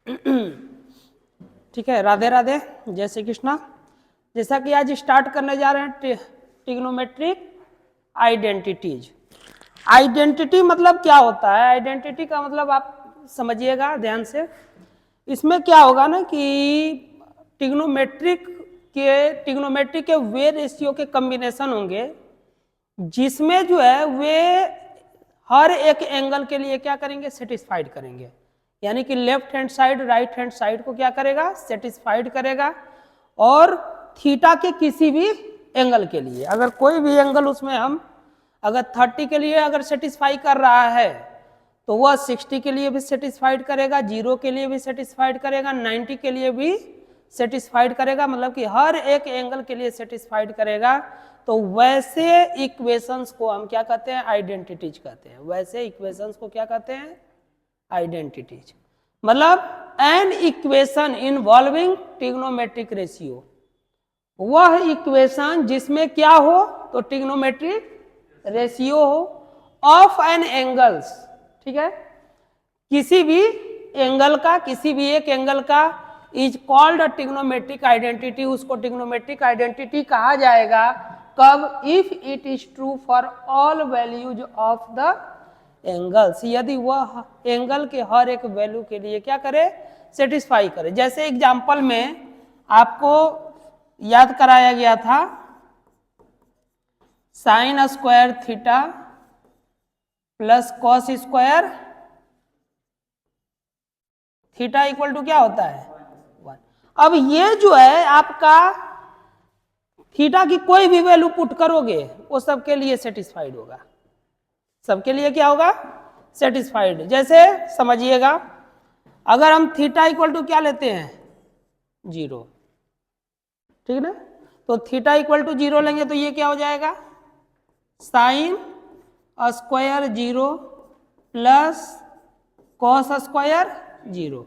ठीक है, राधे राधे, जय श्री कृष्णा। जैसा कि आज स्टार्ट करने जा रहे हैं ट्रिग्नोमेट्रिक आइडेंटिटीज। आइडेंटिटी मतलब क्या होता है? आइडेंटिटी का मतलब आप समझिएगा ध्यान से। इसमें क्या होगा ना कि ट्रिग्नोमेट्री के वे रेशियो के कॉम्बिनेशन होंगे, जिसमें जो है वे हर एक एंगल के लिए क्या करेंगे? सेटिस्फाइड करेंगे। यानी कि left hand side right hand side को क्या करेगा? सेटिस्फाइड करेगा। और थीटा के किसी भी एंगल के लिए, अगर कोई भी एंगल उसमें हम अगर 30 के लिए अगर सेटिस्फाई कर रहा है तो वह 60 के लिए भी सेटिस्फाइड करेगा, 0 के लिए भी सेटिस्फाइड करेगा, 90 के लिए भी सेटिस्फाइड करेगा, मतलब कि हर एक एंगल के लिए सेटिस्फाइड करेगा। तो वैसे इक्वेशंस को हम क्या कहते हैं? आइडेंटिटीज कहते हैं। वैसे इक्वेशंस को क्या कहते हैं? आइडेंटिटीज। मतलब an equation involving trigonometric ratio, वह इक्वेशन जिसमें क्या हो? तो ट्रिग्नोमेट्रिक रेशियो हो ऑफ एन एंगल्स। ठीक है, किसी भी एंगल का, किसी भी एक एंगल का is called a trigonometric identity. उसको ट्रिग्नोमेट्रिक आइडेंटिटी कहा जाएगा कब? If it is true for all values of the angles, यदि वह एंगल के हर एक वैल्यू के लिए क्या करे? सेटिस्फाई करे। जैसे एग्जांपल में आपको याद कराया गया था sine square theta plus cos square theta equal to क्या होता है? 1। अब ये जो है आपका थीटा की कोई भी वैल्यू पुट करोगे वो सबके लिए सेटिस्फाइड होगा। सबके लिए क्या होगा? सेटिस्फाइड। जैसे समझिएगा, अगर हम थीटा इक्वल टू क्या लेते हैं? 0। ठीक है ना? तो थीटा इक्वल टू 0 लेंगे तो ये क्या हो जाएगा? Sine square 0 plus cos square 0।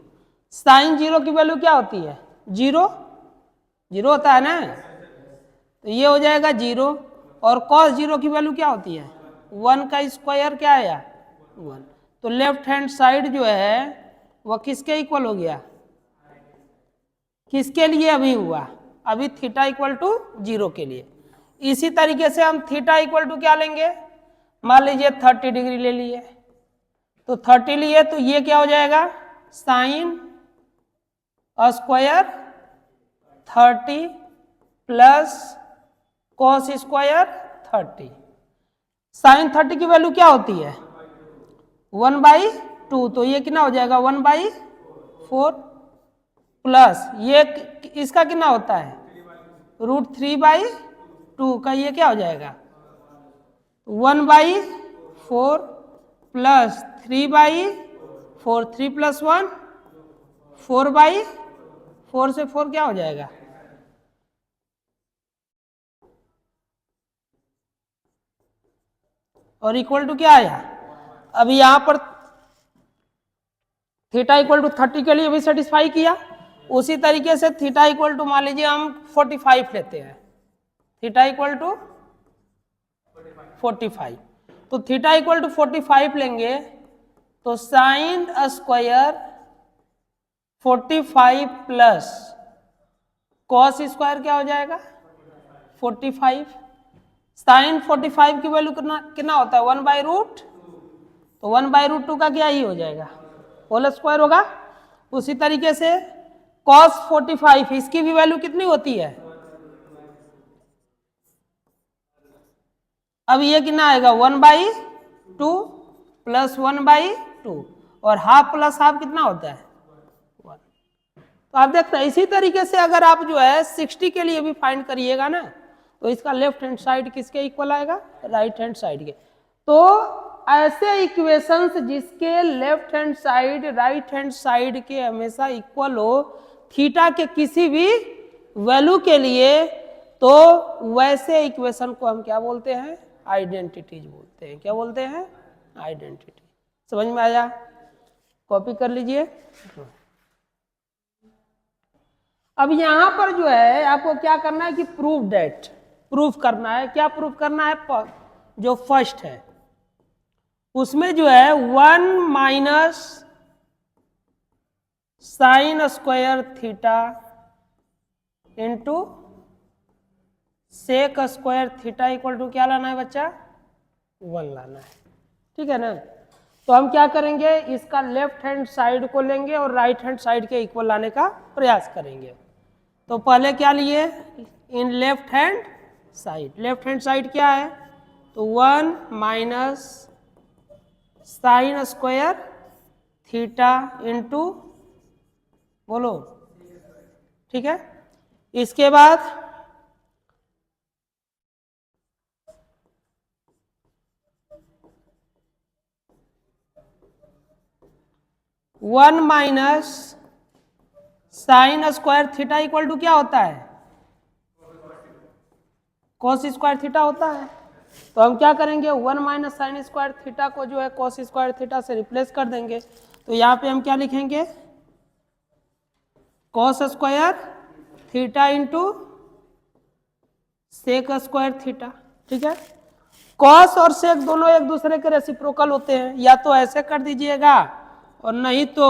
Sine 0 की वैल्यू क्या होती है? 0 होता है ना? तो ये हो जाएगा 0। और कॉस 0 की वैल्यू क्या होती है? 1 का स्क्वायर क्या आया? 1। तो लेफ्ट हैंड साइड जो है वह किसके इक्वल हो गया? किसके लिए अभी हुआ? अभी थीटा इक्वल टू 0 के लिए। इसी तरीके से हम थीटा इक्वल टू क्या लेंगे? मान लीजिए 30 डिग्री ले लिए, तो 30 लिए तो ये क्या हो जाएगा? Sine square 30 plus cos square 30। Sine 30 की वैल्यू क्या होती है? 1/2। तो ये कितना हो जाएगा? 1/4 प्लस ये इसका कितना होता है? √3/2 का ये क्या हो जाएगा? 1/4 प्लस 3/4, 3 + 1 4/4 से 4 क्या हो जाएगा? और इक्वल टू क्या आया? अभी यहां पर थीटा इक्वल टू 30 के लिए भी सेटिस्फाई किया। उसी तरीके से थीटा इक्वल टू मान लीजिए हम 45 लेते हैं। थीटा इक्वल टू 45, तो थीटा इक्वल टू 45 लेंगे तो sine square 45 plus cos square क्या हो जाएगा? 45। साइन 45 की वैल्यू कितना होता है? 1/√। तो 1/√2 का क्या ही हो जाएगा? होल स्क्वायर होगा। उसी तरीके से cos 45 इसकी भी वैल्यू कितनी होती है? अब ये कितना आएगा? 1/2 प्लस 1/2 और हाफ प्लस हाफ कितना होता है? 1। तो आप देखते हैं इसी तरीके से अगर आप जो है 60 के लिए भी फाइंड करिएगा ना, तो इसका लेफ्ट हैंड साइड किसके इक्वल आएगा? राइट हैंड साइड के। तो ऐसे इक्वेशंस जिसके left hand side right hand side के हमेशा इक्वल हो थीटा के किसी भी वैल्यू के लिए, तो वैसे इक्वेशन को हम क्या बोलते हैं? आइडेंटिटीज बोलते हैं। क्या बोलते हैं? आइडेंटिटी। समझ में आया? कॉपी कर लीजिए। अब यहां पर जो है आपको क्या करना है कि प्रूफ करना है। क्या प्रूफ करना है? जो फर्स्ट है उसमें जो है 1 - sine square theta into sec square theta equal to क्या लाना है बच्चा? 1 लाना है। ठीक है ना? तो हम क्या करेंगे, इसका लेफ्ट हैंड साइड को लेंगे और राइट हैंड साइड के इक्वल लाने का प्रयास करेंगे। तो पहले क्या लिए, in left hand side. Left hand side क्या है? तो 1 minus sine square theta into, बोलो, ठीक है। इसके बाद 1 minus sine square theta equal to क्या होता है? कॉस स्क्वायर थीटा होता है। तो हम क्या करेंगे, 1 माइनस साइन स्क्वायर थीटा को जो है कॉस स्क्वायर थीटा से रिप्लेस कर देंगे। तो यहाँ पे हम क्या लिखेंगे, cos square theta into sec square theta. ठीक है, कॉस और सेक दोनों एक दूसरे के रेसिप्रोकल होते हैं, या तो ऐसे कर दीजिएगा और नहीं तो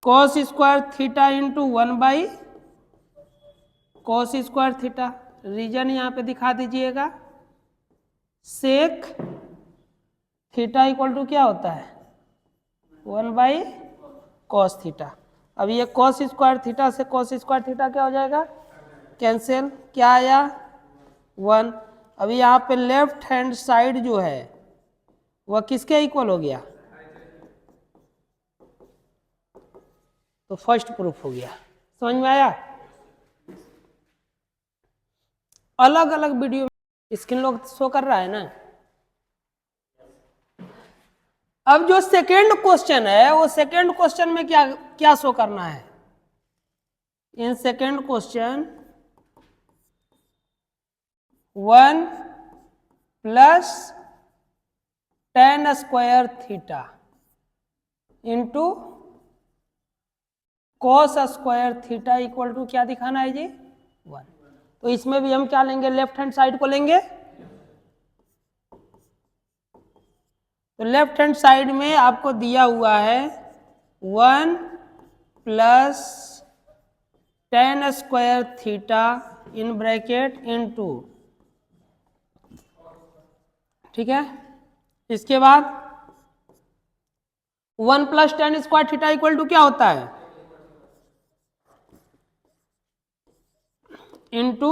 cos square theta into 1 by cos square theta. Reason यहाँ पे दिखा दीजिएगा। सेक थीटा इक्वल टू क्या होता है? 1 बाई कॉस थीटा। अब ये कॉस स्क्वायर थीटा से कॉस स्क्वायर थीटा क्या हो जाएगा? कैंसिल। क्या आया? 1। अब यहाँ पे लेफ्ट हैंड साइड जो है वह किसके इक्वल हो गया? तो फर्स्ट प्रूफ हो गया। समझ में आया? अलग अलग वीडियो स्क्रीन लॉक शो कर रहा है ना। अब जो सेकेंड क्वेश्चन है, वो सेकेंड क्वेश्चन में क्या क्या शो करना है? In second question 1 plus tan square theta into cos square theta equal to क्या दिखाना है जी? 1। तो इसमें भी हम क्या लेंगे, लेफ्ट हैंड साइड को लेंगे। तो लेफ्ट हैंड साइड में आपको दिया हुआ है 1 plus tan square theta in bracket into, ठीक है। इसके बाद 1 plus tan square theta equal to क्या होता है? इंटू,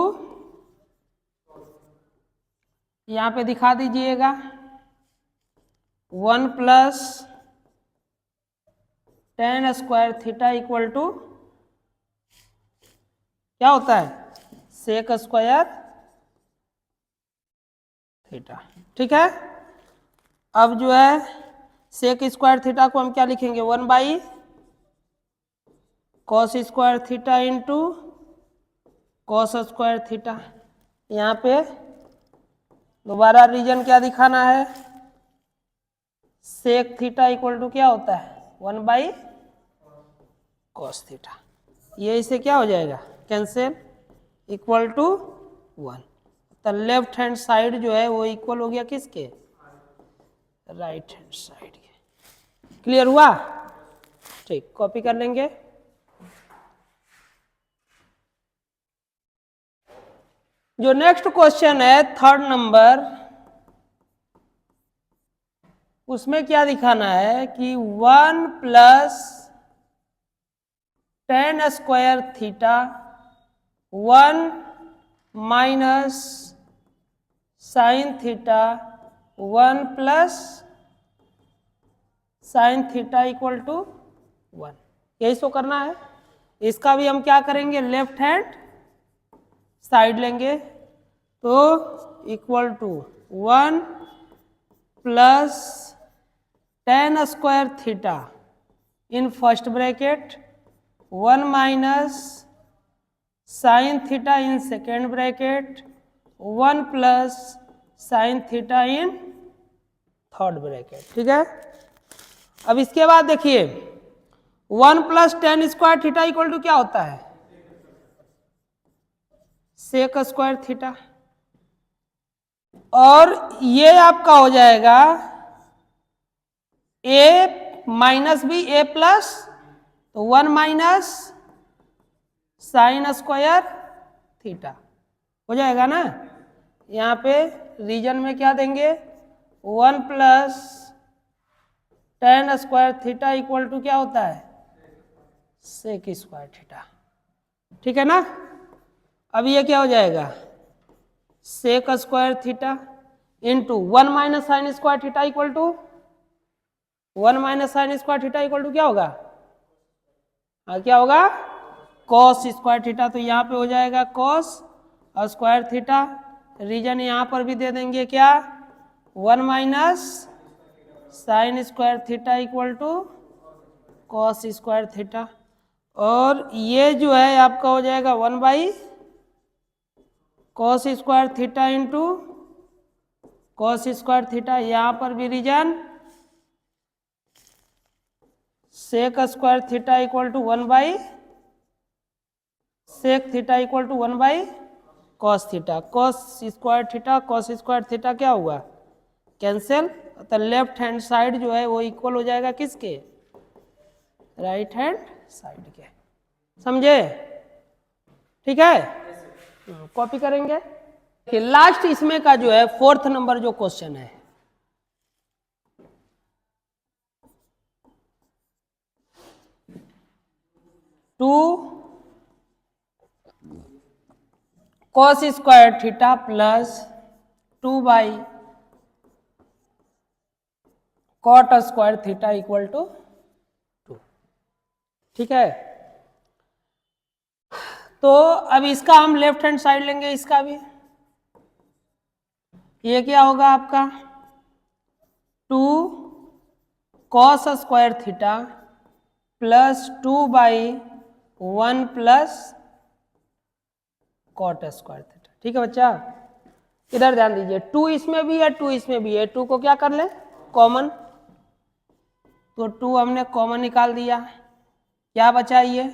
यहां पे दिखा दीजिएगा 1 plus tan square theta equal to क्या होता है? Sec square theta. ठीक है। अब जो है सेक स्क्वायर थीटा को हम क्या लिखेंगे? 1 by cos square theta into cos square theta. यहाँ पे दोबारा रीजन क्या दिखाना है? सेक थीटा इक्वल टू क्या होता है? 1 बाई कॉस थीटा। ये इसे क्या हो जाएगा? कैंसिल। Equal to 1। तो लेफ्ट हैंड साइड जो है वो इक्वल हो गया किसके? राइट हैंड साइड के। क्लियर हुआ? ठीक, कॉपी कर लेंगे। जो नेक्स्ट क्वेश्चन है थर्ड नंबर, उसमें क्या दिखाना है कि 1 plus tan square theta 1 minus sine theta 1 plus sine theta equal to 1, यही शो करना है। इसका भी हम क्या करेंगे? लेफ्ट हैंड साइड लेंगे। तो equal to 1 plus tan square theta in first bracket 1 minus sine theta in second bracket 1 plus sine theta in third bracket. ठीक है। अब इसके बाद देखिए 1 plus tan square theta equal to क्या होता है? Sec square theta. और ये आपका हो जाएगा a minus b a plus, तो 1 माइनस साइन स्क्वायर थीटा हो जाएगा ना। यहाँ पे रीजन में क्या देंगे, 1 plus tan square theta equal to क्या होता है, सेक स्क्वायर थीटा। ठीक है ना। अब ये क्या हो जाएगा, sec square theta into 1 minus sine square theta equal to 1 minus sine square theta equal to क्या होगा, क्या होगा, कॉस स्क्वायर थीटा। तो यहाँ पे हो जाएगा कॉस स्क्वायर थीटा। रीजन यहाँ पर भी दे देंगे क्या, 1 minus sine square theta equal to cos square theta. और ये जो है आपका हो जाएगा 1 by cos square theta into cos square theta. यहाँ पर भी reason sec square theta equal to 1 by sec theta equal to 1 by cos theta. Cos square theta cos square theta क्या हुआ, कैंसिल। तो लेफ्ट हैंड साइड जो है वो equal हो जाएगा किसके, राइट हैंड साइड के। समझे, ठीक है। कॉपी करेंगे। लास्ट इसमें का जो है 4th नंबर जो क्वेश्चन है, two cos square theta plus 2 by cot square theta equal to 2। ठीक है। तो अब इसका हम लेफ्ट हैंड साइड लेंगे, इसका भी। ये क्या होगा आपका, 2 cos square theta plus 2 by 1 plus cot square theta. ठीक है बच्चा, इधर ध्यान दीजिए, 2 इसमें भी है 2 इसमें भी है, 2 को क्या कर ले, कॉमन। तो 2 हमने कॉमन निकाल दिया, क्या बचा ये,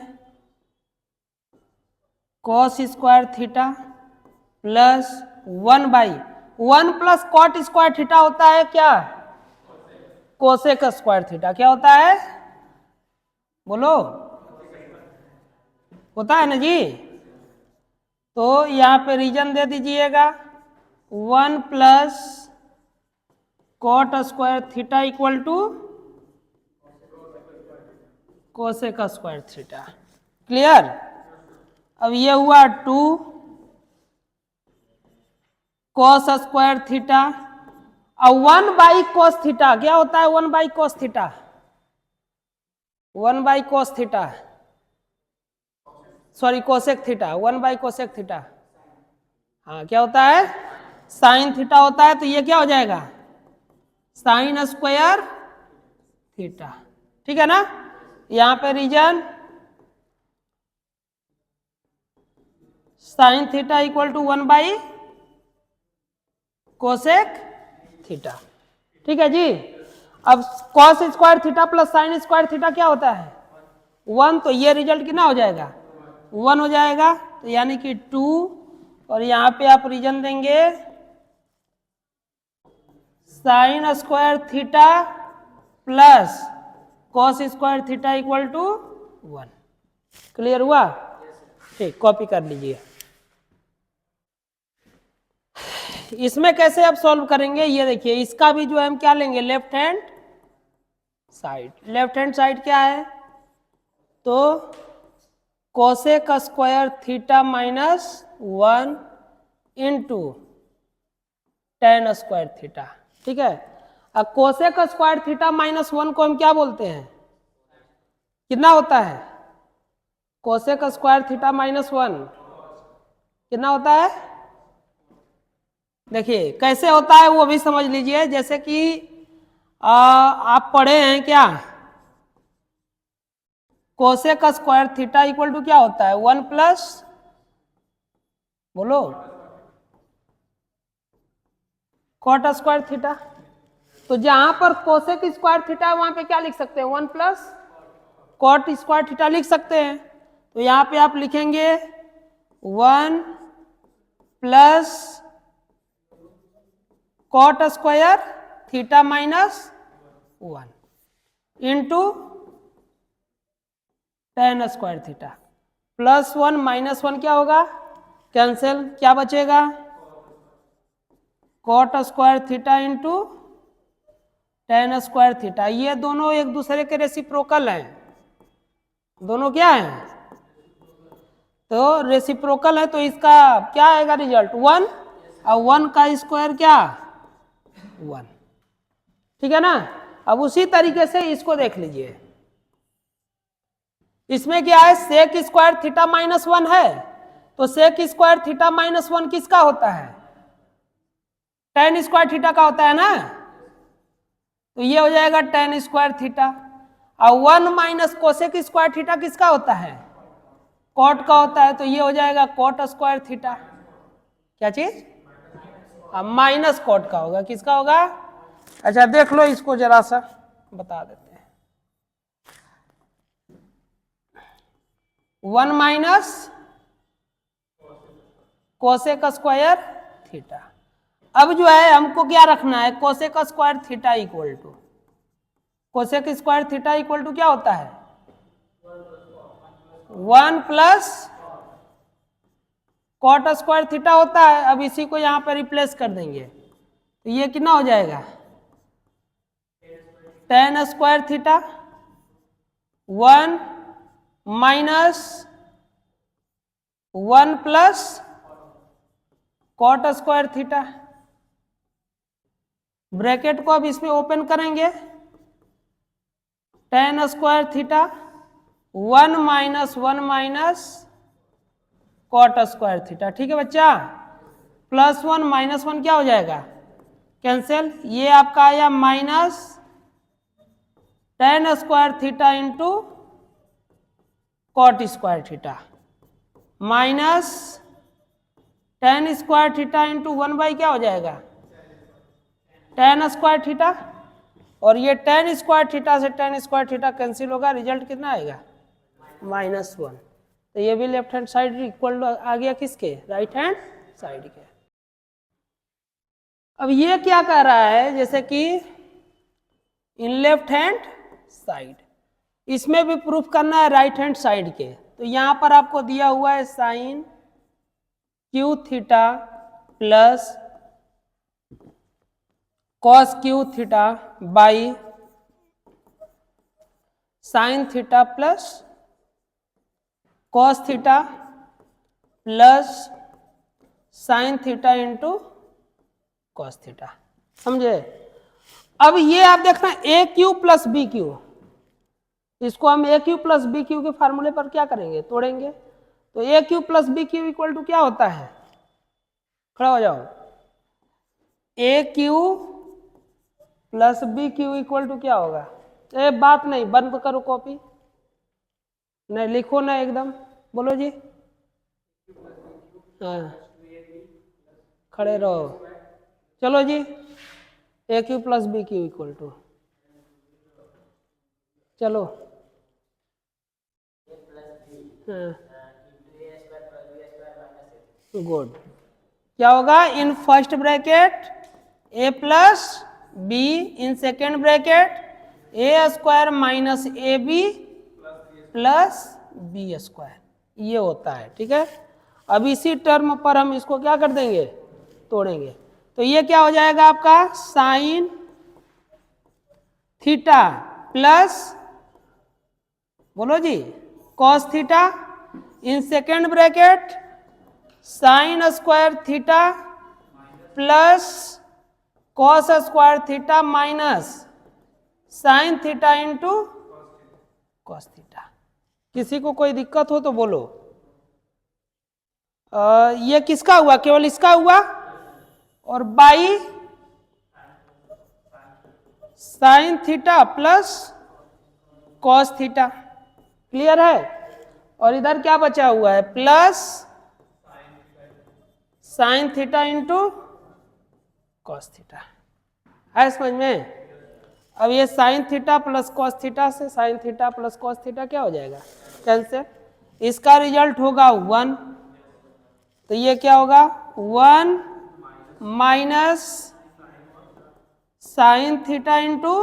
cos square theta plus 1 by 1 plus cot square theta होता है क्या, कोसेक स्क्वायर थीटा। क्या होता है, बोलो, होता है ना जी। तो यहाँ पे रीजन दे दीजिएगा 1 plus cot square theta equal to cosec square theta. Clear. अब ये हुआ 2 कॉस स्क्वायर थीटा और 1 बाई कॉस थीटा। क्या होता है 1 by cos theta, 1 by cos theta, sorry cosec theta, 1 by cosec theta. हाँ क्या होता है, साइन थीटा होता है। तो ये क्या हो जाएगा, साइन स्क्वायर थीटा। ठीक है ना। यहां पे reason sine theta equal to 1 by cosec theta. ठीक है जी। अब cos square theta plus sine square theta क्या होता है, 1। तो ये रिजल्ट कितना हो जाएगा, 1 हो जाएगा। तो यानी कि 2, और यहाँ पे आप रीजन देंगे sine square theta plus cos square theta equal to 1। Clear हुआ। ठीक, कॉपी कर लीजिए। इसमें कैसे आप सॉल्व करेंगे, ये देखिए, इसका भी जो है हम क्या लेंगे, left hand side. Left hand side क्या है, तो cosec square theta minus 1 into ten square theta. ठीक है। अब कोसेक स्क्वायर थीटा माइनस 1 को हम क्या बोलते हैं, कितना होता है, कोसेक स्क्वायर थीटा माइनस 1 कितना होता है। देखिए कैसे होता है वो भी समझ लीजिए। जैसे कि आप पढ़े हैं क्या, cosec square theta equal to क्या होता है, 1 प्लस, बोलो, कॉट स्क्वायर थीटा। तो जहां पर कोसेक स्क्वायर थीटा है वहां पे क्या लिख सकते हैं, 1 प्लस कॉट स्क्वायर थीटा लिख सकते हैं। तो यहाँ पे आप लिखेंगे 1 plus cot square theta minus 1। Into tan square theta, +1 -1 क्या होगा, कैंसिल, क्या बचेगा, cot square theta into tan square theta. ये दोनों एक दूसरे के रेसिप्रोकल हैं, दोनों क्या हैं, तो रेसिप्रोकल है, तो इसका क्या आएगा रिजल्ट 1, और 1 का स्क्वायर क्या 1, ठीक है ना। अब उसी तरीके से इसको देख लीजिए, इसमें क्या है, सेक स्क्वायर थीटा -1 है, तो सेक स्क्वायर थीटा -1 किसका होता है, tan स्क्वायर थीटा का होता है ना, तो ये हो जाएगा tan स्क्वायर थीटा, और 1 माइनस कोसेक स्क्वायर थीटा किसका होता है, कॉट का होता है, तो ये हो जाएगा कॉट स्क्वायर थीटा, क्या चीज, माइनस कॉट का होगा, किसका होगा, अच्छा देख लो इसको जरा सा बता देते हैं, 1 माइनस कोसेक स्क्वायर थीटा। अब जो है हमको क्या रखना है, cosec square theta equal to, cosec square theta equal to क्या होता है, 1 प्लस कॉट स्क्वायर थीटा होता है। अब इसी को यहां पर रिप्लेस कर देंगे, तो ये कितना हो जाएगा, tan square theta 1 minus 1 plus cot square theta, bracket को अब इसमें ओपन करेंगे, tan square theta 1 minus cot square theta, ठीक है बच्चा, +1 -1 क्या हो जाएगा, कैंसिल, ये आपका आया minus tan square theta into cot square theta, minus tan square theta into 1 क्या हो जाएगा, tan स्क्वायर थीटा, और ये tan स्क्वायर थीटा से tan स्क्वायर थीटा कैंसिल होगा, रिजल्ट कितना आएगा, -1, तो ये भी लेफ्ट हैंड साइड इक्वल आ गया किसके, राइट हैंड साइड के। अब ये क्या कह रहा है, जैसे कि इन लेफ्ट हैंड साइड, इसमें भी प्रूफ करना है राइट हैंड साइड के, तो यहां पर आपको दिया हुआ है sine cube theta plus cos cube theta by sine theta plus cos theta plus sine theta into cos theta, समझे। अब ये आप देखना a cube plus b cube, इसको हम a cube plus b cube के फार्मूले पर क्या करेंगे, तोड़ेंगे, तो a cube plus b cube equal to क्या होता है, खड़ा हो जाओ, a cube plus b cube equal to क्या होगा, ए बात नहीं, बंद करो कॉपी, नहीं लिखो ना एकदम, बोलो जी, हाँ खड़े रहो, चलो जी, a cube plus b cube equal to, चलो हाँ गुड, क्या होगा, in first bracket a plus b, in second bracket a square minus a b plus b square, ये होता है, ठीक है। अब इसी टर्म पर हम इसको क्या कर देंगे, तोड़ेंगे, तो ये क्या हो जाएगा आपका साइन थीटा प्लस, बोलो जी, cos theta, in second bracket sine square theta plus cos square theta minus sine theta into cos theta. किसी को कोई दिक्कत हो तो बोलो। ये किसका हुआ, केवल इसका हुआ, और by sine theta plus cos theta, clear है, और इधर क्या बचा हुआ है, plus sine theta into cos theta, है समझ में। अब ये sine theta plus cos theta से sine theta plus cos theta क्या हो जाएगा, कैंसिल, इसका रिजल्ट होगा 1, तो ये क्या होगा 1 minus sine theta into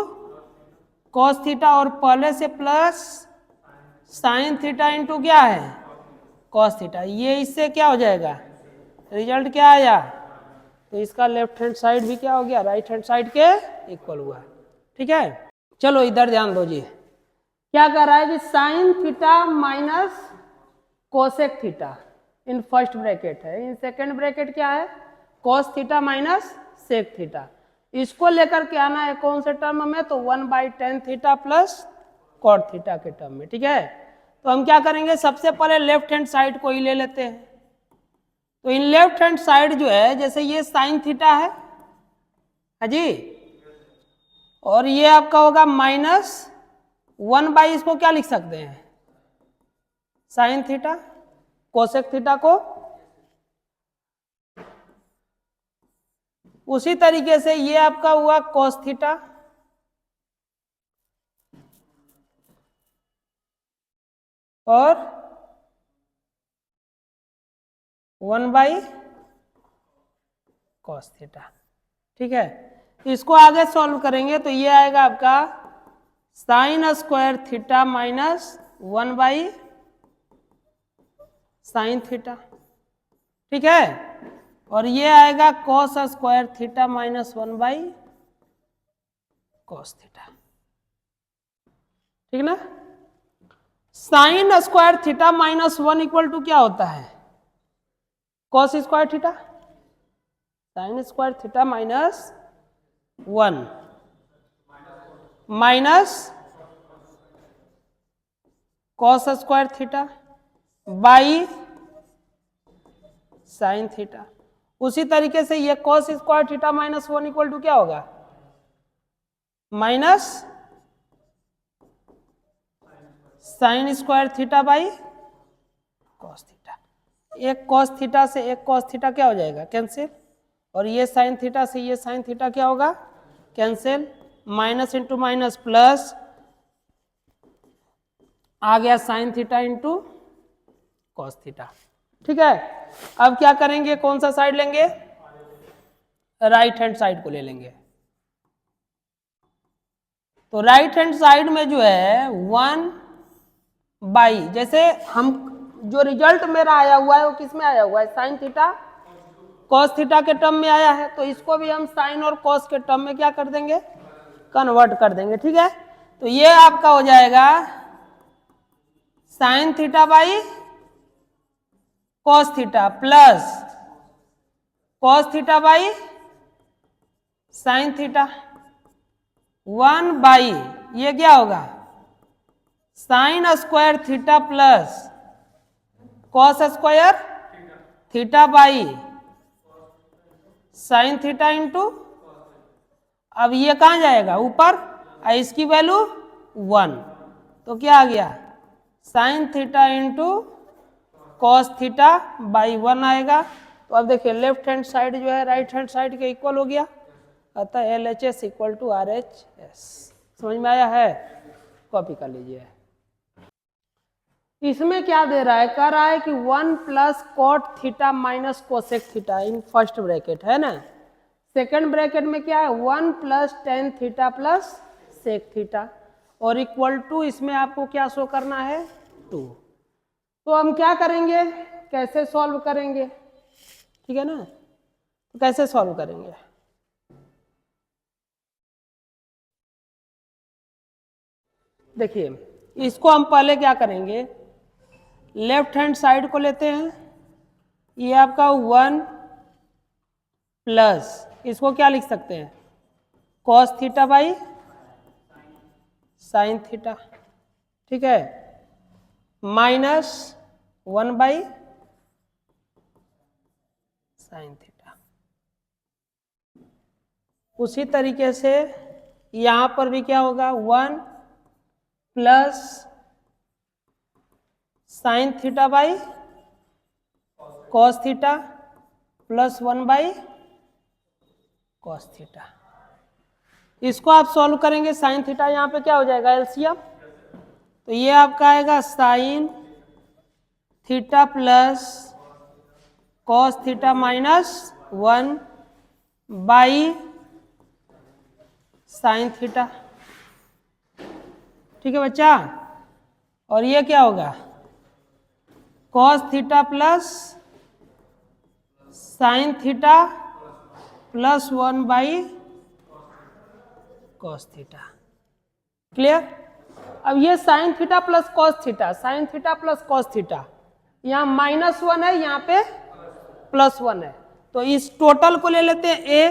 cos theta और पहले से प्लस साइन थीटा इंटू क्या है कॉस थीटा, ये इससे क्या हो जाएगा रिजल्ट क्या आया, तो इसका लेफ्ट हैंड साइड भी क्या हो गया राइट हैंड साइड के इक्वल हुआ। ठीक है, चलो इधर ध्यान दो जी, क्या कर रहा है कि sine theta minus cosec theta in first bracket है, इन सेकंड ब्रैकेट क्या है cos theta minus sec theta, इसको लेकर के आना है कौन से टर्म में, तो 1/tan theta plus cot theta के टर्म में। ठीक है, तो हम क्या करेंगे सबसे पहले लेफ्ट हैंड साइड को ही ले लेते हैं, तो इन लेफ्ट हैंड साइड जो है जैसे ये साइन थीटा है जी, और ये आपका होगा -1 इसको क्या लिख सकते हैं साइन थीटा, कोसेक थीटा को उसी तरीके से ये आपका हुआ कॉस थीटा और 1/cos थीटा। ठीक है, इसको आगे सॉल्व करेंगे तो ये आएगा आपका sine square theta minus 1/sin theta. ठीक है, और ये आएगा cos square theta minus 1/cos theta. ठीक ना, sine square theta minus 1 equal to क्या होता है cos square theta, sine square theta minus 1 minus cos square theta by sine theta. उसी तरीके से ये cos square theta minus 1 equal to क्या होगा minus sine square theta by cos theta, एक कॉस थीटा से एक कॉस थीटा क्या हो जाएगा कैंसिल, और ये साइन थीटा से ये साइन थीटा क्या होगा cancel, minus into minus plus आ गया sine theta into cos theta. ठीक है, अब क्या करेंगे कौन सा साइड लेंगे राइट हैंड साइड को ले लेंगे, तो राइट हैंड साइड में जो है 1 जैसे हम जो रिजल्ट मेरा आया हुआ है वो किस में आया हुआ है साइन थीटा कॉस थीटा के टर्म में आया है, तो इसको भी हम साइन और कॉस के टर्म में क्या कर देंगे कन्वर्ट कर देंगे। ठीक है, तो ये आपका हो जाएगा sign theta by cos theta plus cos theta by sine theta 1 ये क्या होगा sign square theta plus cos square theta by sine theta into, अब ये कहाँ जाएगा ऊपर, इसकी वैल्यू 1, तो क्या आ गया sine theta into cos theta by 1 आएगा। तो अब देखिए लेफ्ट हैंड साइड जो है राइट हैंड साइड के इक्वल हो गया, अतः LHS इक्वल टू RHS। समझ में आया है, कॉपी कर लीजिए। इसमें क्या दे रहा है, कह रहा है कि 1 plus cot theta minus cosec theta in first bracket है ना, सेकंड ब्रैकेट में क्या है 1 plus tan theta plus sec theta और इक्वल टू इसमें आपको क्या शो करना है 2। तो हम क्या करेंगे कैसे सॉल्व करेंगे, ठीक है ना, तो कैसे सॉल्व करेंगे, देखिए इसको हम पहले क्या करेंगे लेफ्ट हैंड साइड को लेते हैं, ये आपका 1 प्लस इसको क्या लिख सकते हैं cos theta by sine theta, ठीक है, माइनस 1 बाई साइन थीटा। उसी तरीके से यहां पर भी क्या होगा 1 plus sine theta by cos theta plus 1 by cos theta. इसको आप सॉल्व करेंगे साइन थीटा यहाँ पे क्या हो जाएगा एलसीएम, तो ये आपका आएगा sign theta plus cos theta minus 1 by sine theta ठीक है बच्चा। और ये क्या होगा, cos theta plus sine theta plus 1 cos theta. Clear. अब ये sine theta plus cos theta, sign theta plus cos theta, यहाँ -1 है, यहाँ पे +1 है, तो इस टोटल को ले लेते हैं ए,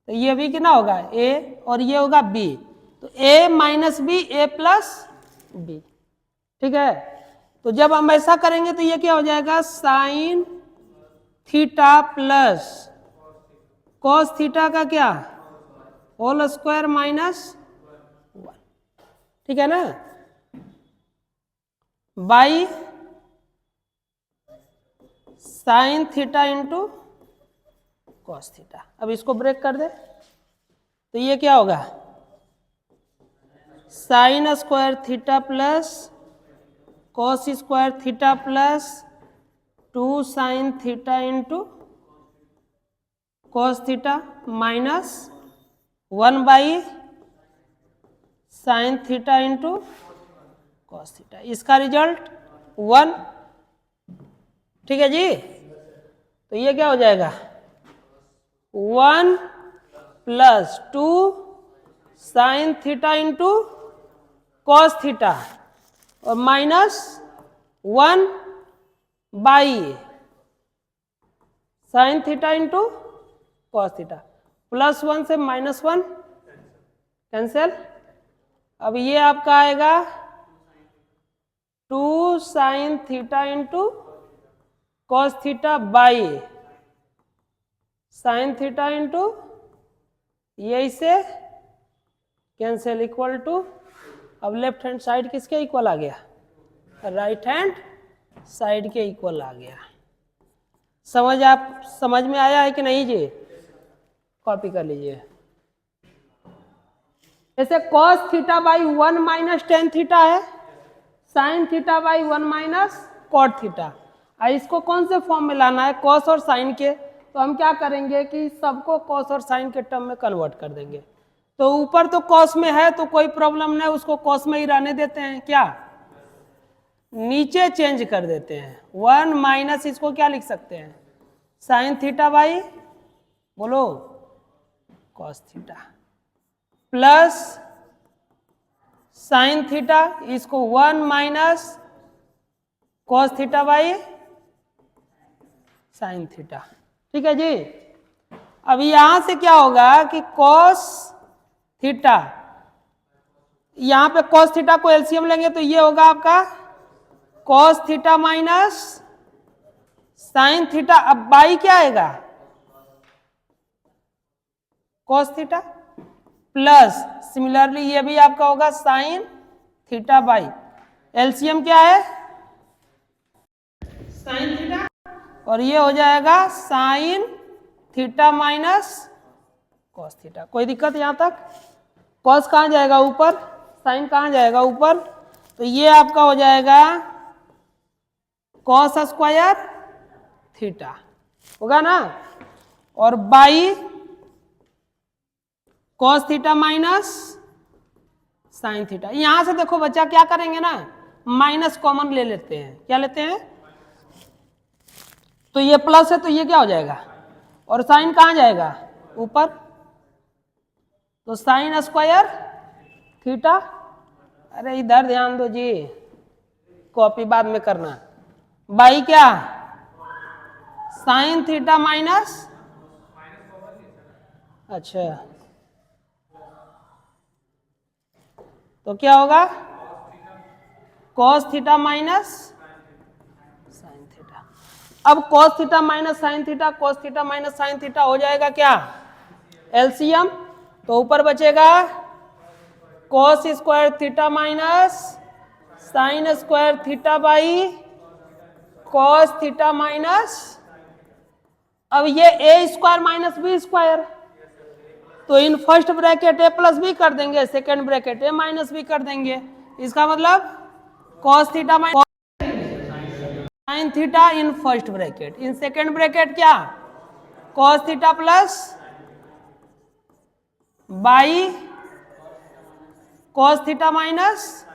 तो ये भी कितना होगा ए, और ये होगा बी, तो a minus b a plus b. ठीक है, तो जब हम ऐसा करेंगे तो ये क्या हो जाएगा, sign theta plus cos theta का क्या, होल स्क्वायर -1, ठीक है ना, by sine theta into cos theta. अब इसको ब्रेक कर दे तो ये क्या होगा, sign square theta plus cos square theta plus 2 sine theta into cos theta -1 by sine theta into cos theta, इसका रिजल्ट 1। ठीक है जी, तो ये क्या हो जाएगा, 1 plus 2 sine theta into cos theta और -1 by sine theta into cos theta, +1 से -1 कैंसिल। अब ये आपका आएगा 2 sine theta into cos theta by sine theta into ये इसे कैंसिल, इक्वल टू, अब लेफ्ट हैंड साइड किसके इक्वल आ गया, राइट हैंड साइड के इक्वल आ गया। समझ में आया है कि नहीं जी, कॉपी कर लीजिए। जैसे cos theta by 1 minus tan theta है, sine theta by 1 minus cot theta, इसको कौन से फॉर्म में लाना है, कॉस और साइन के, तो हम क्या करेंगे कि सबको कॉस और साइन के टर्म में कन्वर्ट कर देंगे। तो ऊपर तो कॉस में है तो कोई प्रॉब्लम नहीं, उसको कॉस में ही रहने देते हैं, क्या नीचे चेंज कर देते हैं, 1 माइनस इसको क्या लिख सकते हैं, साइन थीटा बाई बोलो cos theta plus sine theta, इसको 1 minus cos theta by sine theta. ठीक है जी। अब यहां से क्या होगा कि कॉस थीटा, यहां पे कॉस थीटा को एलसीएम लेंगे तो ये होगा आपका cos theta minus sine theta, अब बाई क्या आएगा, कॉस थीटा प्लस सिमिलरली ये भी आपका होगा साइन थीटा बाई, एलसीएम क्या है साइन थीटा, और ये हो जाएगा sign theta minus cos theta. कोई दिक्कत यहां तक, कॉस कहां जाएगा ऊपर, साइन कहां जाएगा ऊपर, तो ये आपका हो जाएगा कॉस स्क्वायर थीटा होगा ना, और by cos theta minus sine theta. यहां से देखो बच्चा क्या करेंगे ना, माइनस कॉमन ले लेते हैं, क्या लेते हैं, तो ये प्लस है तो ये क्या हो जाएगा, और साइन कहां जाएगा ऊपर, तो साइन स्क्वायर थीटा, अरे इधर ध्यान दो जी, कॉपी बाद में करना, बाई क्या साइन थीटा माइनस, अच्छा तो क्या होगा cos theta minus sine theta. अब cos theta minus sine theta, cos theta minus sine theta हो जाएगा क्या एलसीएम, तो ऊपर बचेगा cos square theta minus sine square theta by cos theta minus, अब ये a square minus b square, तो in first bracket a plus b कर देंगे, second bracket a minus b कर देंगे, इसका मतलब cos theta minus sine theta in first bracket, in second bracket क्या cos theta plus by cos theta minus,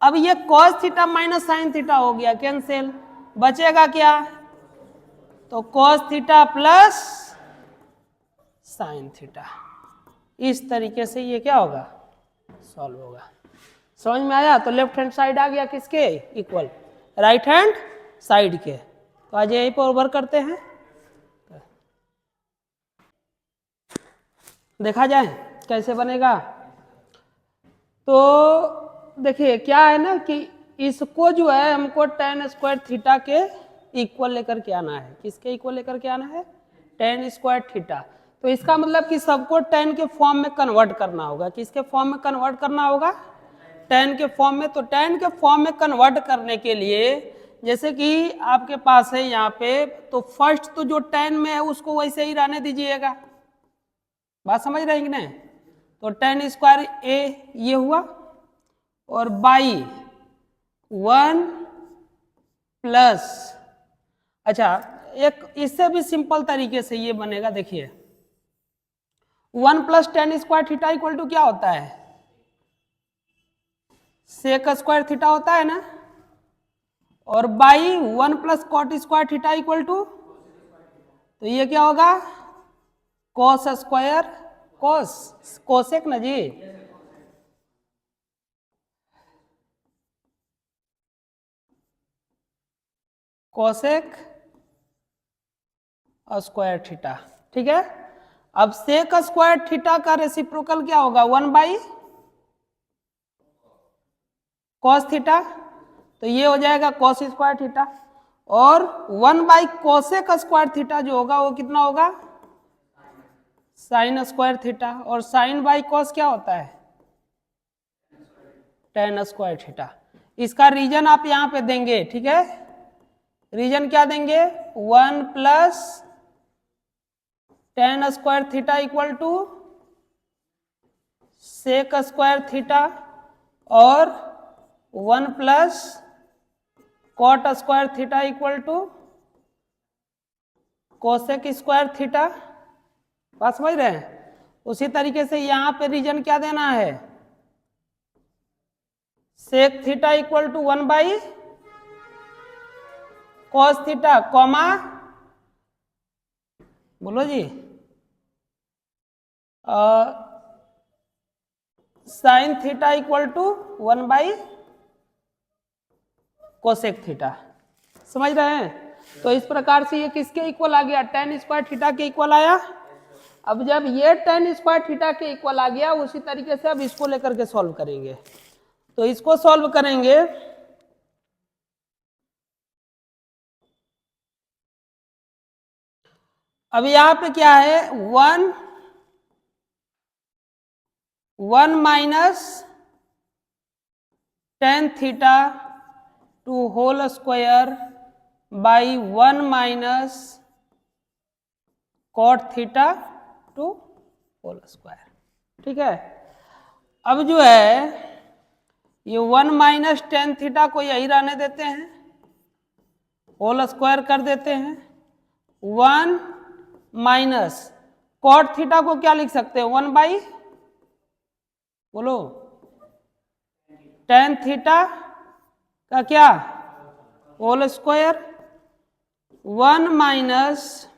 अब ये cos theta minus sin theta हो गया कैंसिल, बचेगा क्या, तो cos theta plus sin theta. इस तरीके से ये क्या होगा, सॉल्व होगा। समझ में आया। तो लेफ्ट हैंड साइड आ गया किसके इक्वल, राइट हैंड साइड के। तो आज यहीं पर ओवर करते हैं, देखा जाए कैसे बनेगा। तो देखिए क्या है ना कि इसको जो है हमको tan स्क्वायर थीटा के इक्वल लेकर के आना है। किसके इक्वल लेकर के आना है, tan स्क्वायर थीटा। तो इसका मतलब कि सबको tan के फॉर्म में कन्वर्ट करना होगा। किसके फॉर्म में कन्वर्ट करना होगा, tan के फॉर्म में। तो tan के फॉर्म में कन्वर्ट करने के लिए जैसे कि आपके पास है यहाँ पे, तो फर्स्ट तो जो tan में है उसको वैसे ही रहने दीजिएगा, बात समझ रहे हैं कि नहीं। तो tan स्क्वायर ए ये हुआ, और बाई 1 प्लस, अच्छा एक इससे भी सिंपल तरीके से ये बनेगा, देखिए 1 plus tan square theta equal to क्या होता है, सेक स्क्वायर थीटा होता है ना, और by 1 plus cot square theta equal to, तो ये क्या होगा, कॉस स्क्वायर कॉस, कोसेक ना जी, कोसेक स्क्वायर थीटा, ठीक है। अब सेक स्क्वायर थीटा का रेसिप्रोकल क्या होगा, 1 बाई कॉस थीटा, तो ये हो जाएगा कॉस स्क्वायर थीटा, और 1 बाई कोसेक स्क्वायर थीटा जो होगा वो कितना होगा, साइन स्क्वायर थीटा, और साइन बाई कॉस क्या होता है, tan स्क्वायर थीटा। इसका रीजन आप यहां पे देंगे, ठीक है, रीजन क्या देंगे, 1 plus tan square theta equal to sec square theta, और 1 plus cot square theta equal to cosec square theta, बात समझ रहे हैं। उसी तरीके से यहां पे रीजन क्या देना है, sec theta equal to 1 by cos theta, comma, बोलो जी, sine theta equal to 1 by cosec theta, समझ रहे हैं। तो इस प्रकार से ये किसके इक्वल आ गया, tan स्क्वायर थीटा के इक्वल आया। अब जब ये tan स्क्वायर थीटा के इक्वल आ गया, उसी तरीके से अब इसको लेकर के सॉल्व करेंगे। तो इसको सॉल्व करेंगे, अब यहां पे क्या है, 1 minus tan theta to whole square by 1 minus cot theta to whole square, ठीक है। अब जो है ये 1 माइनस tan थीटा को यही रहने देते हैं, होल स्क्वायर कर देते हैं, 1 माइनस कॉट थीटा को क्या लिख सकते हैं, 1 बाई, बोलो, tan थीटा का क्या, whole square, 1 minus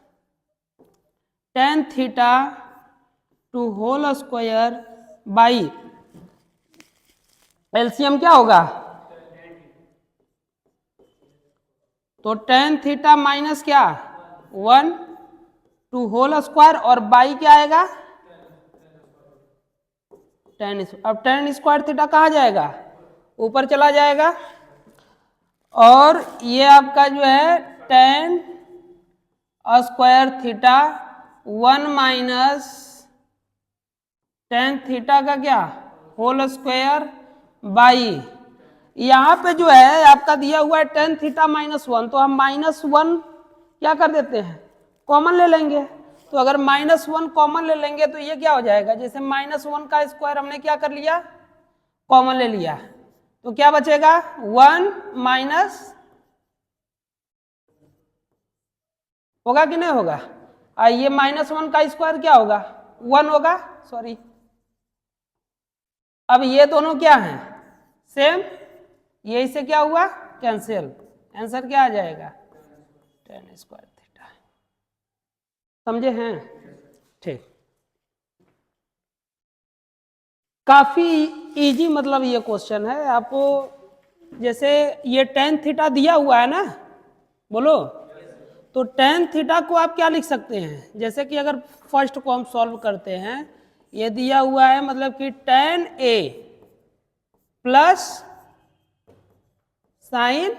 tan theta to whole square by, LCM क्या होगा, तो tan थीटा माइनस क्या 1 टू होल स्क्वायर, और बाई क्या आएगा, tan। अब tan स्क्वायर थीटा कहाँ जाएगा, ऊपर चला जाएगा, और ये आपका जो है tan square theta 1 minus tan theta का क्या, होल स्क्वायर बाई, यहाँ पे जो है आपका दिया हुआ है tan थीटा -1, तो हम -1 क्या कर देते हैं, कॉमन ले लेंगे। तो अगर -1 कॉमन ले लेंगे तो ये क्या हो जाएगा, जैसे -1 का स्क्वायर हमने क्या कर लिया, कॉमन ले लिया, तो क्या बचेगा, 1 माइनस, होगा कि नहीं होगा, ये -1 का स्क्वायर क्या होगा, 1 होगा, सॉरी अब ये दोनों क्या हैं, सेम, ये इससे क्या हुआ, कैंसिल, आंसर क्या आ जाएगा, tan स्क्वायर थीटा। समझे हैं, ठीक। काफी इजी मतलब ये क्वेश्चन है आपको, जैसे ये tan थीटा दिया हुआ है ना, बोलो, तो tan थीटा को आप क्या लिख सकते हैं, जैसे कि अगर फर्स्ट को हम सॉल्व करते हैं, ये दिया हुआ है मतलब कि tan a plus sine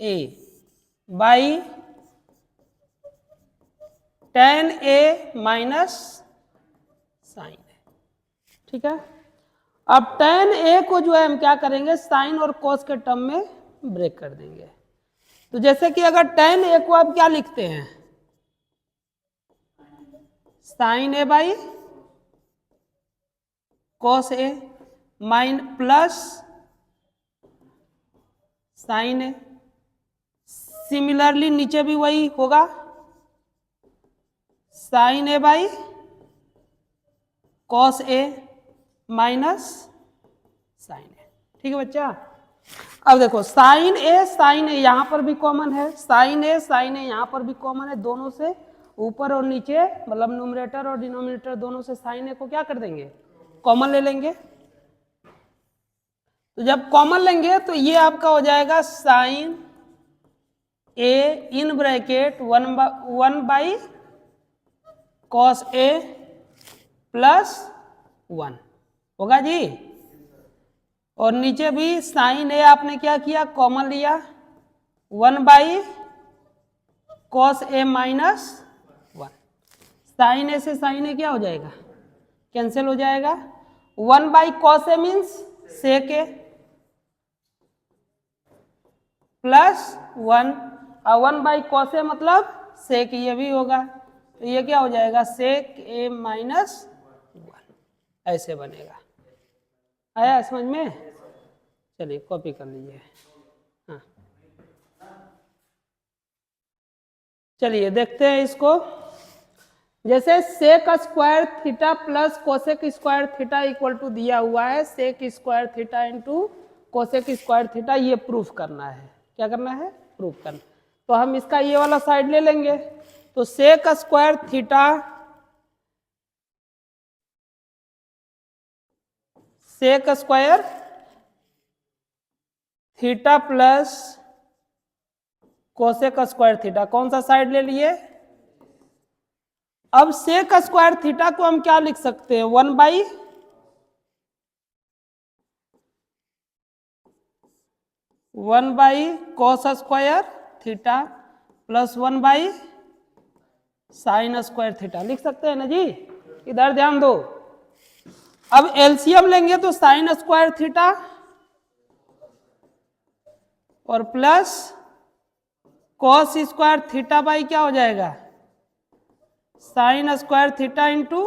a by tan a minus sine a, ठीक है। अब tan a को जो है हम क्या करेंगे, साइन और कॉस के टर्म में ब्रेक कर देंगे। तो जैसे कि अगर tan a को आप क्या लिखते हैं, sine a by cos a minus plus sine a, similarly नीचे भी वही होगा, sine a by cos a minus sine a, ठीक है बच्चा। अब देखो साइन a यहां पर भी कॉमन है, साइन a यहां पर भी कॉमन है, दोनों से ऊपर और नीचे मतलब न्यूमरेटर और डिनोमिनेटर दोनों से साइन a को क्या कर देंगे, कॉमन ले लेंगे। तो जब कॉमन लेंगे तो ये आपका हो जाएगा sine a in bracket 1 by cos a plus 1 होगा जी, और नीचे भी साइन a आपने क्या किया, कॉमन लिया, 1 by cos a minus 1, sine a से साइन a क्या हो जाएगा, कैंसिल हो जाएगा, 1 by cos a means sec a plus 1, और 1 बाई कॉस a मतलब सेक ये भी होगा, तो ये क्या हो जाएगा, सेक a माइनस 1, ऐसे बनेगा। आया समझ में, चलिए कॉपी कर लीजिए। हाँ चलिए देखते हैं इसको, जैसे sec square theta plus cosec square theta equal to दिया हुआ है sec square theta into cosec square theta, ये प्रूफ करना है, क्या करना है, प्रूफ करना। तो हम इसका ये वाला साइड ले लेंगे, तो sec square theta sec square theta plus cosec square theta, कौन सा साइड ले लिए। अब सेक स्क्वायर थीटा को हम क्या लिख सकते हैं, 1 by cos square theta plus 1 by sine square theta लिख सकते हैं ना जी। इधर ध्यान दो, अब एलसीएम लेंगे तो साइन स्क्वायर थीटा और plus cos square theta by क्या हो जाएगा, साइन स्क्वायर थीटा इंटू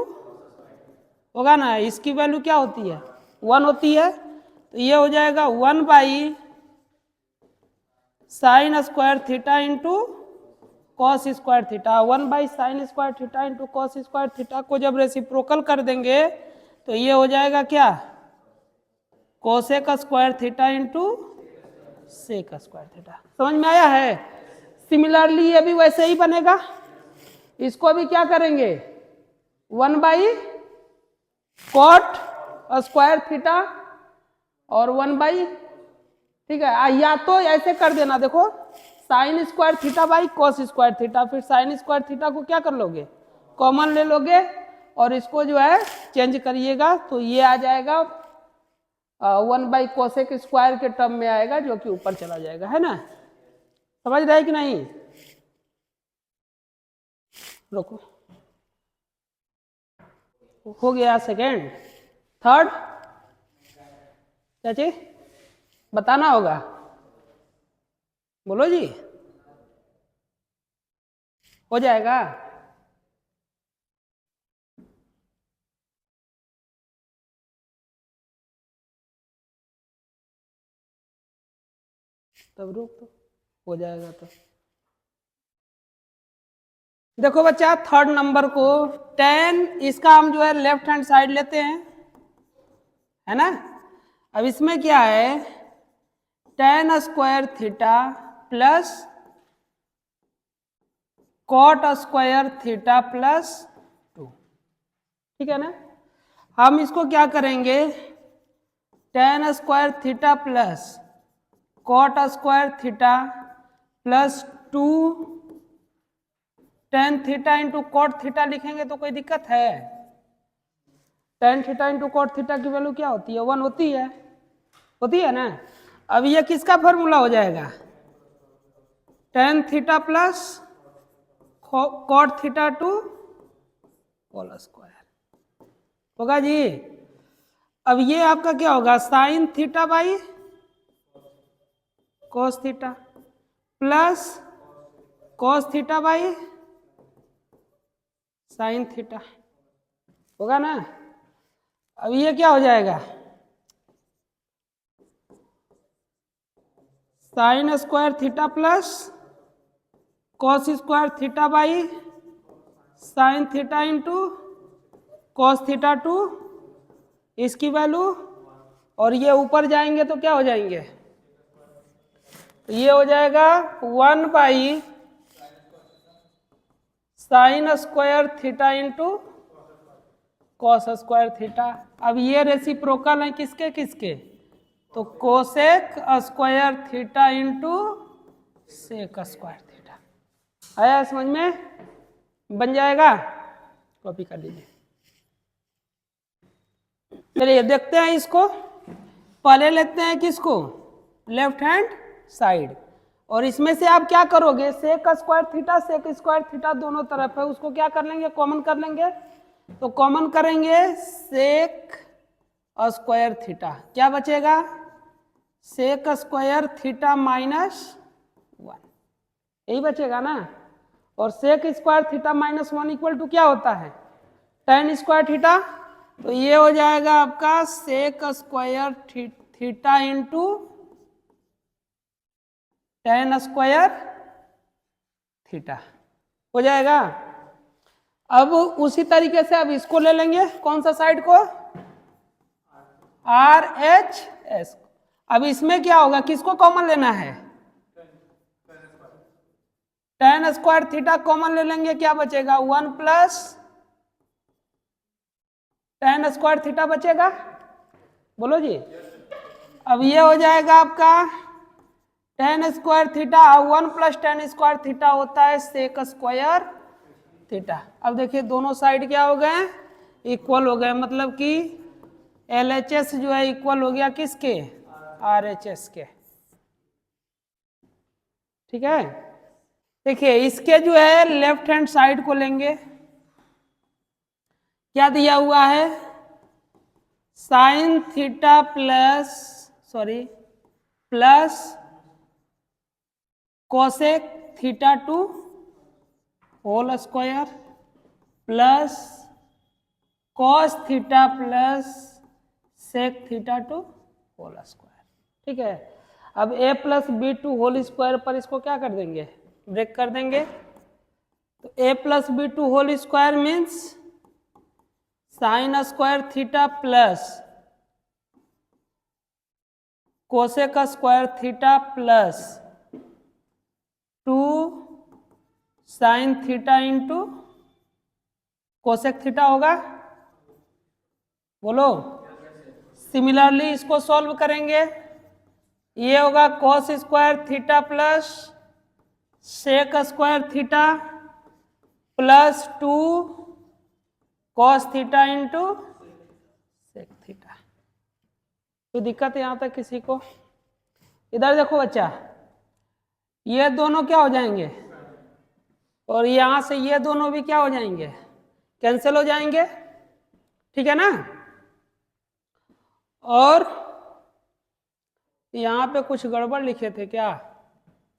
होगा ना, इसकी वैल्यू क्या होती है, 1 होती है, तो ये हो जाएगा 1 by sine square theta into cos square theta, 1 by sine square theta into cos square theta को जब रेसिप्रोकल कर देंगे तो ये हो जाएगा क्या, cosec square theta into sec square theta. समझ में आया है। सिमिलरली ये भी वैसे ही बनेगा, इसको भी क्या करेंगे, 1 बाई कॉट स्क्वायर थीटा और 1 बाई, ठीक है, या तो ऐसे कर देना, देखो sign square theta by cos square theta, फिर साइन स्क्वायर थीटा को क्या कर लोगे, कॉमन ले लोगे और इसको जो है चेंज करिएगा, तो ये आ जाएगा 1 बाई कोसेक स्क्वायर के टर्म में आएगा, जो कि ऊपर चला जाएगा, है ना। समझ रहे कि नहीं, रुको, हो गया सेकेंड, थर्ड चाची बताना होगा, बोलो जी, हो जाएगा। तब रुक, तो हो जाएगा। तो देखो बच्चा थर्ड नंबर को 10, इसका हम जो है लेफ्ट हैंड साइड लेते हैं, है ना, अब इसमें क्या है, tan square theta plus cot square theta plus 2, ठीक है ना। हम इसको क्या करेंगे, tan square theta plus cot square theta plus 2 tan theta into cot theta लिखेंगे तो कोई दिक्कत है। tan theta into cot theta की वैल्यू क्या होती है, 1 होती है ना। अब ये किसका फॉर्मूला हो जाएगा, tan theta plus cot theta to whole square होगा जी। अब ये आपका क्या होगा, sine theta by cos theta plus cos theta by sine theta होगा ना। अब ये क्या हो जाएगा, sine square theta plus cos square theta by sine theta into cos theta to, इसकी वैल्यू, और ये ऊपर जाएंगे तो क्या हो जाएंगे, तो ये हो जाएगा 1 by sine square theta into cos square theta. अब ये रेसिप्रोकल है किसके किसके, तो cosec square theta into sec square theta. आया समझ में, बन जाएगा, कॉपी कर लीजिए। चलिए देखते हैं इसको, पहले लेते हैं किसको, लेफ्ट हैंड साइड, और इसमें से आप क्या करोगे, सेक स्क्वायर थीटा दोनों तरफ है, उसको क्या कर लेंगे, कॉमन कर लेंगे। तो कॉमन करेंगे सेक स्क्वायर थीटा, क्या बचेगा, सेक स्क्वायर थीटा माइनस 1, यही बचेगा ना। और sec square theta minus 1 equal to क्या होता है, tan स्क्वायर थीटा। तो ये हो जाएगा आपका sec square theta into tan square theta हो जाएगा। अब उसी तरीके से अब इसको ले लेंगे, कौन सा साइड को, RHS। अब इसमें क्या होगा, किसको कॉमन लेना है, tan स्क्वायर थीटा कॉमन ले लेंगे, क्या बचेगा 1 प्लस tan स्क्वायर थीटा बचेगा, बोलो जी। अब ये हो जाएगा आपका tan square theta, 1 plus tan square theta होता है सेक स्क्वायर थीटा। अब देखिए दोनों साइड क्या हो गए, इक्वल हो गए, मतलब कि LHS जो है इक्वल हो गया किसके, RHS के, ठीक है। देखिए इसके जो है लेफ्ट हैंड साइड को लेंगे, क्या दिया हुआ है, sine theta plus cosec theta to whole square plus cos theta plus sec theta to whole square, ठीक है। अब a plus b to whole square पर इसको क्या कर देंगे, ब्रेक कर देंगे। तो a plus b to whole square means sine square theta plus cosec square theta plus 2 sine theta into cosec theta होगा, बोलो। सिमिलरली इसको सॉल्व करेंगे, ये होगा cos square theta plus sec square theta plus 2 cos theta into sec theta. कोई दिक्कत है यहां तक किसी को, इधर देखो बच्चा, ये दोनों क्या हो जाएंगे, और यहां से ये दोनों भी क्या हो जाएंगे, कैंसिल हो जाएंगे, ठीक है ना। और यहां पे कुछ गड़बड़ लिखे थे क्या,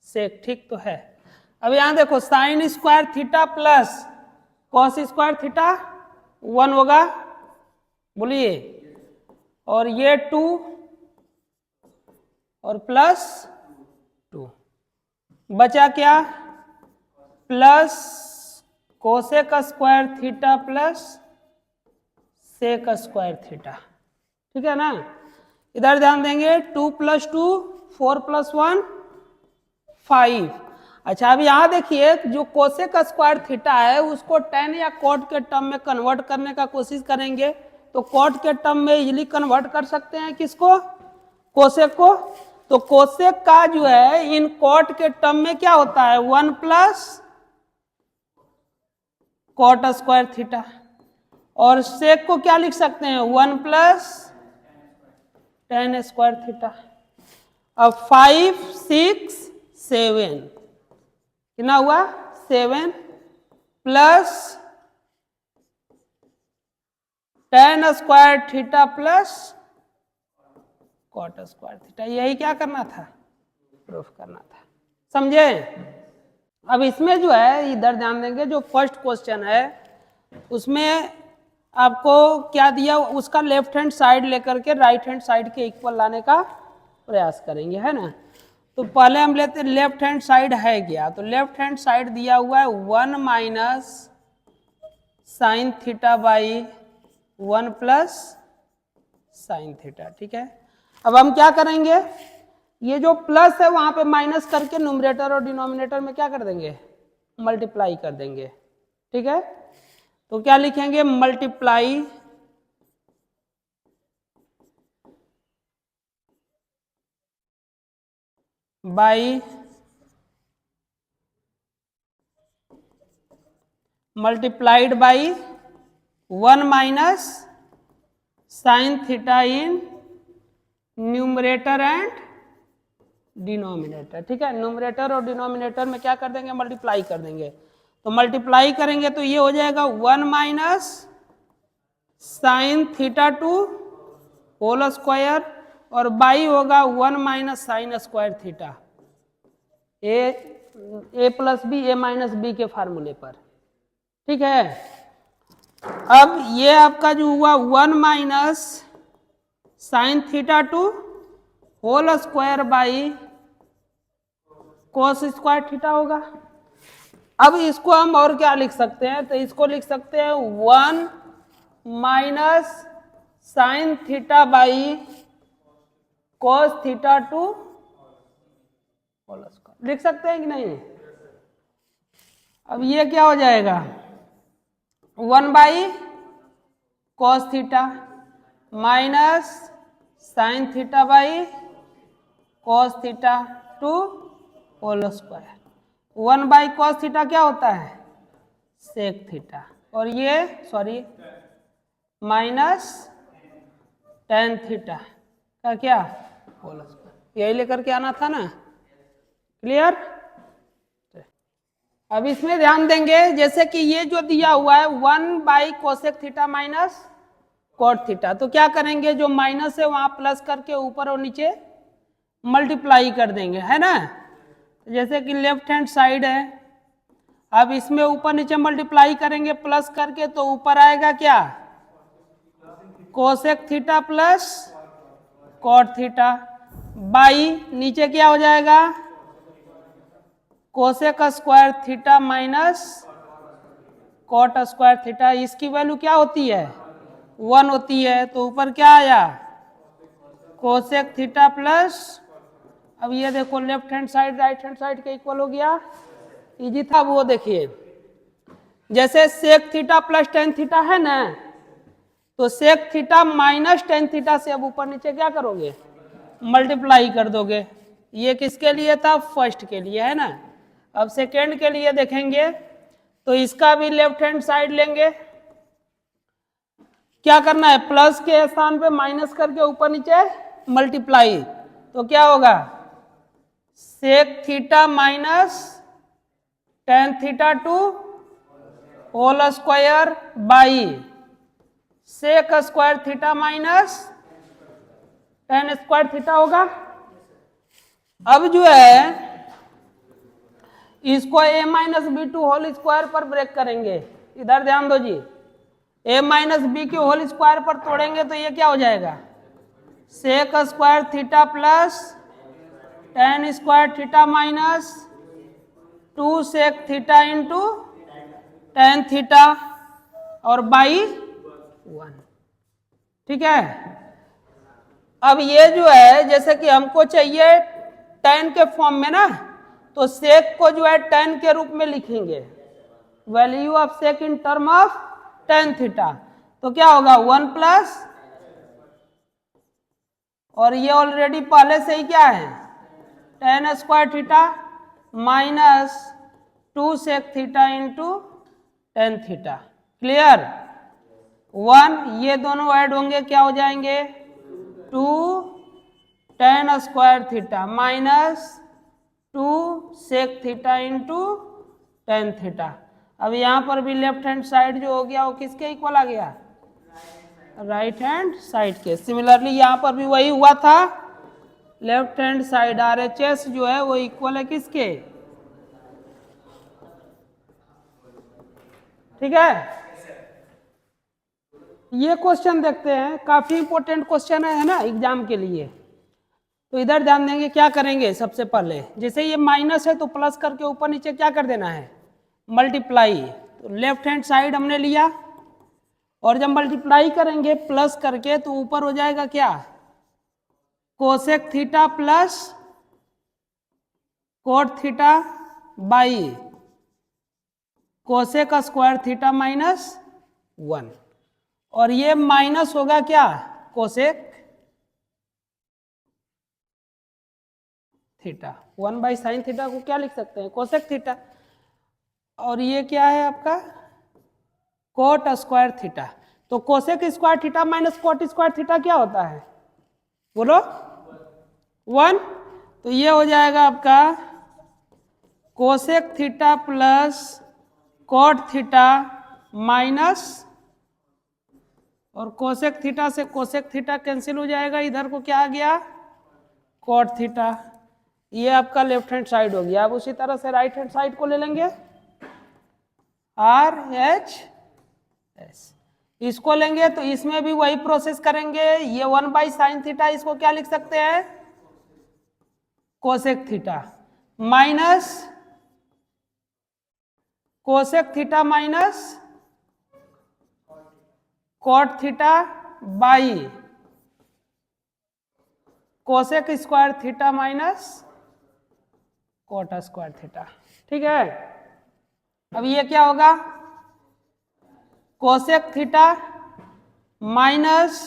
सेक, ठीक तो है। अब यहां देखो sign square theta plus cos square theta 1 होगा, बोलिए, और ये 2 और प्लस 2 बचा क्या, plus cosec square theta plus sec square theta, ठीक है ना। इधर ध्यान देंगे 2 + 2 4 + 1 5। अच्छा अब यहाँ देखिए जो कोसेक स्क्वायर थीटा है उसको tan या कॉट के टर्म में कन्वर्ट करने का कोशिश करेंगे। तो कॉट के टर्म में इजीली कन्वर्ट कर सकते हैं किसको, कोसेक को। तो कोसेक का जो है इन कॉट के टर्म में क्या होता है 1 + कॉट स्क्वायर थीटा, और सेक को क्या लिख सकते हैं 1 + tan स्क्वायर थीटा। अब 5 6 7 कितना हुआ 7 plus tan square theta plus cot square theta, यही क्या करना था, प्रूफ करना था। समझे। अब इसमें जो है इधर ध्यान देंगे जो फर्स्ट क्वेश्चन है उसमें आपको क्या दिया, उसका लेफ्ट हैंड साइड लेकर के राइट हैंड साइड के इक्वल लाने का प्रयास करेंगे, है ना। तो पहले हम लेते हैं लेफ्ट हैंड साइड है क्या, तो लेफ्ट हैंड साइड दिया हुआ है 1 - sin theta by 1 + sin theta. ठीक है, अब हम क्या करेंगे, ये जो प्लस है वहां पे माइनस करके न्यूमरेटर और डिनोमिनेटर में क्या कर देंगे, मल्टीप्लाई कर देंगे। ठीक है, तो क्या लिखेंगे multiply by multiplied by 1 - sin theta in numerator and denominator. ठीक है, न्यूमरेटर और डिनोमिनेटर में क्या कर देंगे, मल्टीप्लाई कर देंगे। तो मल्टीप्लाई करेंगे तो ये हो जाएगा 1 - sin theta to whole square, और बाई होगा 1 - sin square theta, a plus b a minus b के फार्मूले पर। ठीक है, अब ये आपका जो हुआ 1 - sin theta to whole square by cos square theta होगा। अब इसको हम और क्या लिख सकते हैं, तो इसको लिख सकते हैं 1 - sin theta by cos theta to whole square, लिख सकते हैं कि नहीं। अब ये क्या हो जाएगा 1 / cos theta minus sine theta by cos theta to whole square. 1 / cos theta क्या होता है सेक थीटा, और ये सॉरी माइनस tan थीटा का क्या होल स्क्वायर, यही लेकर के आना था ना। क्लियर। अब इसमें ध्यान देंगे जैसे कि ये जो दिया हुआ है 1 / cosec theta minus cot theta, तो क्या करेंगे जो माइनस है वहां प्लस करके ऊपर और नीचे मल्टीप्लाई कर देंगे, है ना। जैसे कि लेफ्ट हैंड साइड है, अब इसमें ऊपर नीचे मल्टीप्लाई करेंगे प्लस करके, तो ऊपर आएगा क्या cosec theta plus cot theta, by नीचे क्या हो जाएगा cosec square theta minus cot square theta. इसकी वैल्यू क्या होती है 1 होती है, तो ऊपर क्या आया कोसेक थीटा प्लस, अब ये देखो left hand side right hand side के इक्वल हो गया, इजी था। वो देखिए जैसे sec theta plus tan theta है ना, तो sec theta minus tan theta से अब ऊपर नीचे क्या करोगे मल्टीप्लाई कर दोगे। ये किसके लिए था फर्स्ट के लिए, है ना। अब सेकेंड के लिए देखेंगे तो इसका भी लेफ्ट हैंड साइड लेंगे, क्या करना है प्लस के स्थान पे माइनस करके ऊपर नीचे मल्टीप्लाई, तो क्या होगा sec theta minus tan theta to whole square by sec square theta minus tan square theta होगा। अब जो है इसको a - b2 होल स्क्वायर पर ब्रेक करेंगे, इधर ध्यान दो जी, a - b के होल स्क्वायर पर तोड़ेंगे तो ये क्या हो जाएगा sec square theta plus tan square theta minus 2 sec theta into tan theta और बाई 1। ठीक है, अब ये जो है जैसे कि हमको चाहिए tan के फॉर्म में ना, तो सेक को जो है tan के रूप में लिखेंगे, value of sec in term of tan theta. तो क्या होगा 1 प्लस, और ये ऑलरेडी पहले से ही क्या है tan square theta minus 2 sec theta into tan theta. Clear? 1 ये दोनों ऐड होंगे, क्या हो जाएंगे 2 tan square theta minus 2 sec theta into tan theta. अब यहां पर भी लेफ्ट हैंड साइड जो हो गया वो किसके इक्वल आ गया, राइट हैंड साइड के। सिमिलरली यहां पर भी वही हुआ था, लेफ्ट हैंड साइड RHS जो है वो इक्वल है किसके, ठीक है। ये क्वेश्चन देखते हैं, काफी इंपॉर्टेंट क्वेश्चन है ना एग्जाम के लिए। तो इधर ध्यान देंगे, क्या करेंगे सबसे पहले, जैसे ये माइनस है तो प्लस करके ऊपर नीचे क्या कर देना है मल्टीप्लाई। तो लेफ्ट हैंड साइड हमने लिया, और जब मल्टीप्लाई करेंगे प्लस करके तो ऊपर हो जाएगा क्या cosec theta plus cot theta by cosec square theta minus 1, और ये माइनस होगा क्या cosec theta. 1 by sine theta को क्या लिख सकते हैं कोसेक थीटा, और ये क्या है आपका कोट स्क्वायर थीटा। तो cosec square theta minus cot square theta क्या होता है बोलो 1। तो ये हो जाएगा आपका cosec theta plus cot theta minus, और कोसेक थीटा से कोसेक थीटा कैंसिल हो जाएगा, इधर को क्या आ गया कोट थीटा। ये आपका लेफ्ट हैंड साइड हो गया। अब उसी तरह से राइट हैंड साइड को ले लेंगे RHS, इसको लेंगे तो इसमें भी वही प्रोसेस करेंगे। ये 1 बाई साइन थीटा इसको क्या लिख सकते हैं cosec theta minus cosec theta minus cot theta by cosec square theta minus cot square theta, ठीक है। अब ये क्या होगा cosec theta minus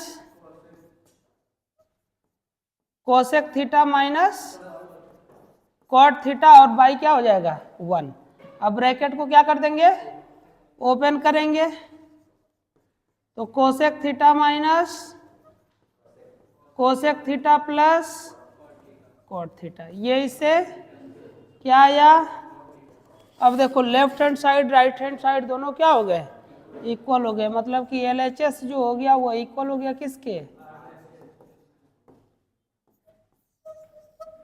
cosec theta minus cot theta, और बाई क्या हो जाएगा 1। अब ब्रैकेट को क्या कर देंगे ओपन करेंगे, तो cosec theta minus cosec theta plus cot theta, ये इससे क्या आया। अब देखो left hand side right hand side दोनों क्या हो गए इक्वल हो गए, मतलब कि LHS जो हो गया वो इक्वल हो गया किसके